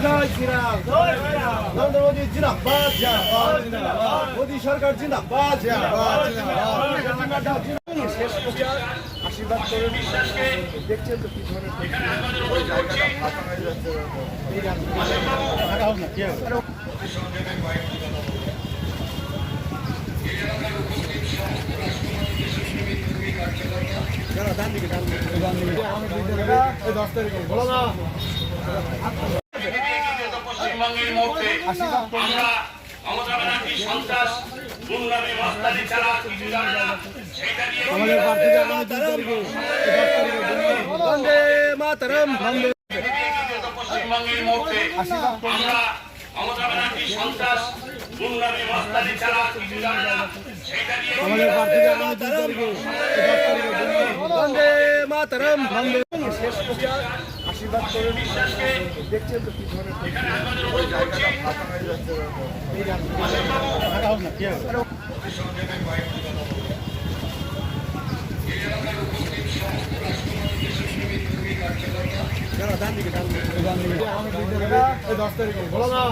জয় শ্রীরাম, জয় শ্রীরাম। নরেন্দ্র মোদী জিন্দাবাদ, জিন্দাবাদ। মোদী সরকার জিন্দাবাদ, জিন্দাবাদ, জিন্দাবাদ। শেষ প্রচার আশীর্বাদ করে দেখছেন তো কি ধরনের ওই জায়গাটা ফাঁকা হয়ে যাচ্ছে। এই গান ফাঁকা হোক না, কি হবে? দাঁড়া, ডান দিকে, ডান দিকে, ডান দিকে। 10 তারিখে বলো না। পশ্চিমবঙ্গের মধ্যে আমরা মমতা ব্যানার্জি সন্ত্রাস গুন্ডামি মাস্তানি ছাড়া কিছু জানে না, সেটা নিয়ে আমাদের প্রার্থী আগামী 2 তারিখে 10 তারিখে বন্দে মাতরম, বন্দে। পশ্চিমবঙ্গের মধ্যে আমরা মমতা ব্যানার্জি সন্ত্রাস গুন্ডামি মাস্তানি ছাড়া কিছু জানে না, সেটা নিয়ে আমাদের প্রার্থী আগামী 2 তারিখে 10 তারিখে বন্দে মাতরম, বন্দে। শেষ প্রচার আশীর্বাদ করে দেখছেন তো কি ধরনের ওই জায়গাটা ফাঁকা হয়ে যাচ্ছে। এই গান ফাঁকা হোক না, কি হবে? দাঁড়া, ডান দিকে, ডান দিকে, ডান দিকে। 10 তারিখে বলো না।